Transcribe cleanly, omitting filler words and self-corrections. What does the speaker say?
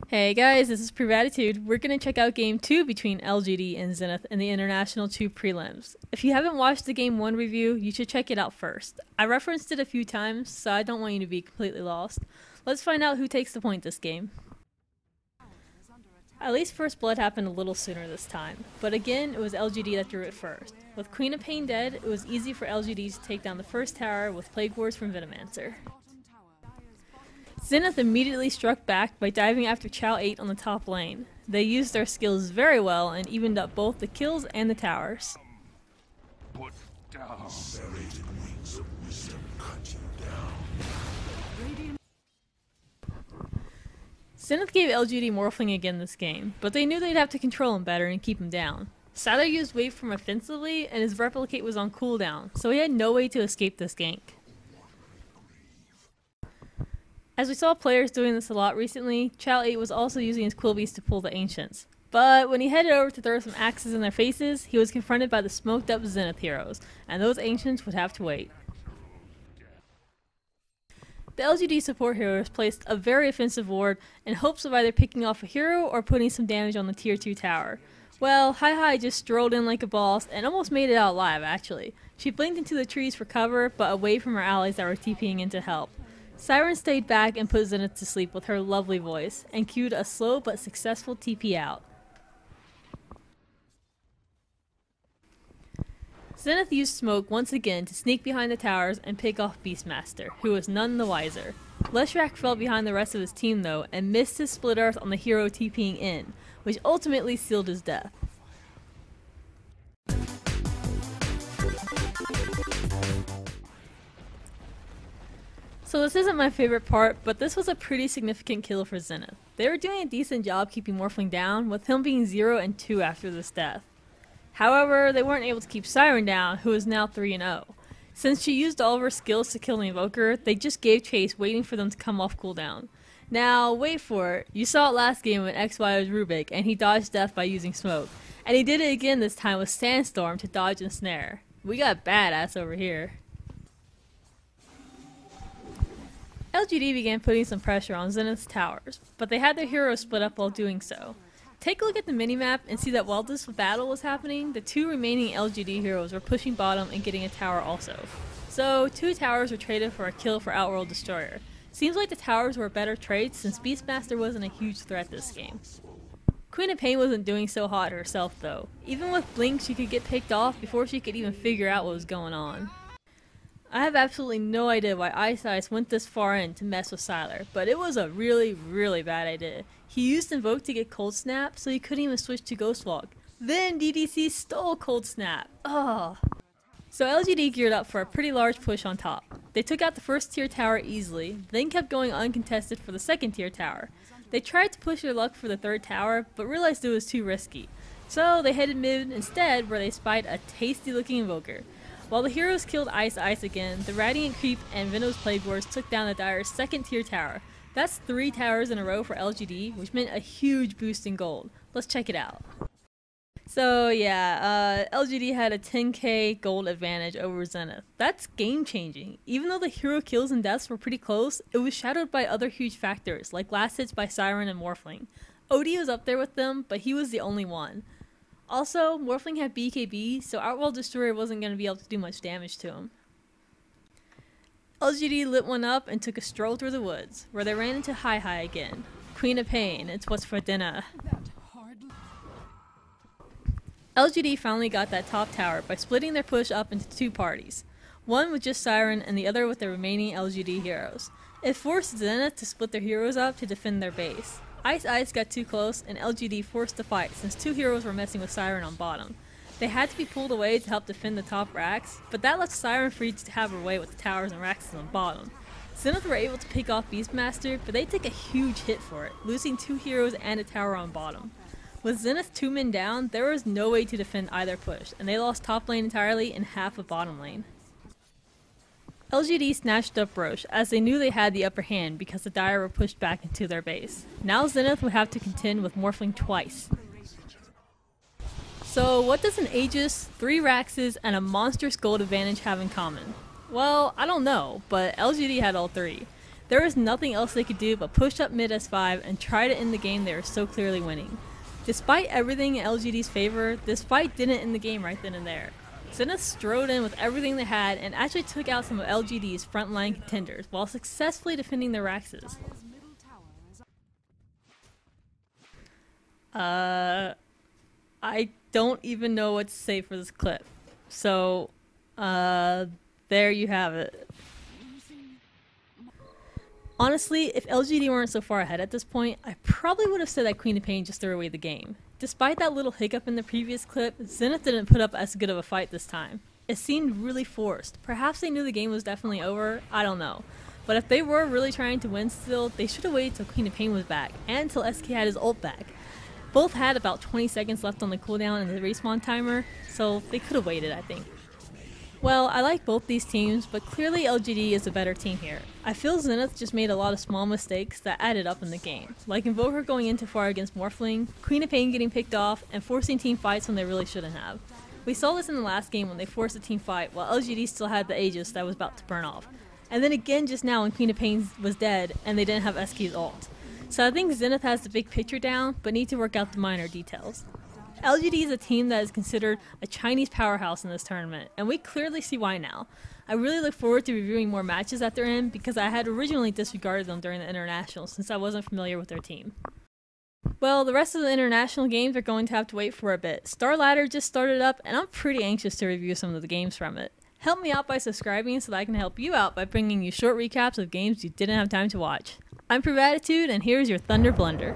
Hey guys, this is Prelims. We're going to check out Game 2 between LGD and Zenith in the International 2 Prelims. If you haven't watched the Game 1 review, you should check it out first. I referenced it a few times, so I don't want you to be completely lost. Let's find out who takes the point this game. At least first blood happened a little sooner this time, but again, it was LGD that drew it first. With Queen of Pain dead, it was easy for LGD to take down the first tower with Plague Wars from Venomancer. Zenith immediately struck back by diving after Chow 8 on the top lane. They used their skills very well and evened up both the kills and the towers. Put down. Serrated wings of wisdom cut you down. Zenith gave LGD Morphling again this game, but they knew they'd have to control him better and keep him down. Sylar used Wave Form offensively, and his Replicate was on cooldown, so he had no way to escape this gank. As we saw players doing this a lot recently, Chow 8 was also using his Quillbeast to pull the Ancients. But when he headed over to throw some axes in their faces, he was confronted by the smoked up Zenith heroes, and those Ancients would have to wait. The LGD support heroes placed a very offensive ward in hopes of either picking off a hero or putting some damage on the tier 2 tower. Well, Hi just strolled in like a boss and almost made it out alive actually. She blinked into the trees for cover, but away from her allies that were TPing in to help. Siren stayed back and put Zenith to sleep with her lovely voice, and cued a slow but successful TP out. Zenith used smoke once again to sneak behind the towers and pick off Beastmaster, who was none the wiser. Leshrac fell behind the rest of his team though, and missed his split earth on the hero TPing in, which ultimately sealed his death. So this isn't my favorite part, but this was a pretty significant kill for Zenith. They were doing a decent job keeping Morphling down, with him being 0 and 2 after this death. However, they weren't able to keep Siren down, who is now 3 and 0. Since she used all of her skills to kill the Invoker, they just gave chase waiting for them to come off cooldown. Now, wait for it, you saw it last game when XY was Rubik, and he dodged death by using smoke. And he did it again this time with Sandstorm to dodge and snare. We got badass over here. LGD began putting some pressure on Zenith's towers, but they had their heroes split up while doing so. Take a look at the minimap and see that while this battle was happening, the two remaining LGD heroes were pushing bottom and getting a tower also. So, 2 towers were traded for a kill for Outworld Destroyer. Seems like the towers were better trades since Beastmaster wasn't a huge threat this game. Queen of Pain wasn't doing so hot herself though. Even with Blink, she could get picked off before she could even figure out what was going on. I have absolutely no idea why Ice went this far in to mess with Sylar, but it was a really bad idea. He used Invoke to get Cold Snap, so he couldn't even switch to Ghost Walk. Then DDC stole Cold Snap. Ugh. So LGD geared up for a pretty large push on top. They took out the first tier tower easily, then kept going uncontested for the second tier tower. They tried to push their luck for the third tower, but realized it was too risky. So they headed mid instead, where they spied a tasty looking Invoker. While the heroes killed Ice again, the Radiant Creep and Venom's Plague Wars took down the Dire's second tier tower. That's 3 towers in a row for LGD, which meant a huge boost in gold. Let's check it out. So yeah, LGD had a 10k gold advantage over Zenith. That's game changing. Even though the hero kills and deaths were pretty close, it was shadowed by other huge factors, like last hits by Siren and Morphling. OD was up there with them, but he was the only one. Also, Morphling had BKB, so Outworld Destroyer wasn't going to be able to do much damage to him. LGD lit one up and took a stroll through the woods, where they ran into Hi again. Queen of Pain, it's what's for dinner. LGD finally got that top tower by splitting their push up into 2 parties. One with just Siren and the other with the remaining LGD heroes. It forced Zenith to split their heroes up to defend their base. Ice got too close and LGD forced the fight since 2 heroes were messing with Siren on bottom. They had to be pulled away to help defend the top racks, but that left Siren free to have her way with the towers and racks on bottom. Zenith were able to pick off Beastmaster, but they took a huge hit for it, losing 2 heroes and a tower on bottom. With Zenith 2 men down, there was no way to defend either push, and they lost top lane entirely and half of bottom lane. LGD snatched up Roche, as they knew they had the upper hand because the Dire were pushed back into their base. Now Zenith would have to contend with Morphling twice. So what does an Aegis, 3 Raxes, and a monstrous gold advantage have in common? Well, I don't know, but LGD had all 3. There was nothing else they could do but push up mid S5 and try to end the game they were so clearly winning. Despite everything in LGD's favor, this fight didn't end the game right then and there. Zenith strode in with everything they had and actually took out some of LGD's frontline contenders while successfully defending their Raxes. I don't even know what to say for this clip. So, there you have it. Honestly, if LGD weren't so far ahead at this point, I probably would have said that Queen of Pain just threw away the game. Despite that little hiccup in the previous clip, Zenith didn't put up as good of a fight this time. It seemed really forced. Perhaps they knew the game was definitely over, I don't know. But if they were really trying to win still, they should have waited till Queen of Pain was back, and until SK had his ult back. Both had about 20 seconds left on the cooldown and the respawn timer, so they could have waited, I think. Well, I like both these teams, but clearly LGD is a better team here. I feel Zenith just made a lot of small mistakes that added up in the game, like Invoker going in too far against Morphling, Queen of Pain getting picked off, and forcing team fights when they really shouldn't have. We saw this in the last game when they forced a team fight while LGD still had the Aegis that was about to burn off. And then again just now when Queen of Pain was dead and they didn't have SK's ult. So I think Zenith has the big picture down, but need to work out the minor details. LGD is a team that is considered a Chinese powerhouse in this tournament, and we clearly see why now. I really look forward to reviewing more matches at their end because I had originally disregarded them during the International since I wasn't familiar with their team. Well, the rest of the international games are going to have to wait for a bit. Star Ladder just started up, and I'm pretty anxious to review some of the games from it. Help me out by subscribing so that I can help you out by bringing you short recaps of games you didn't have time to watch. I'm Privatitude, and here's your Thunder Blunder.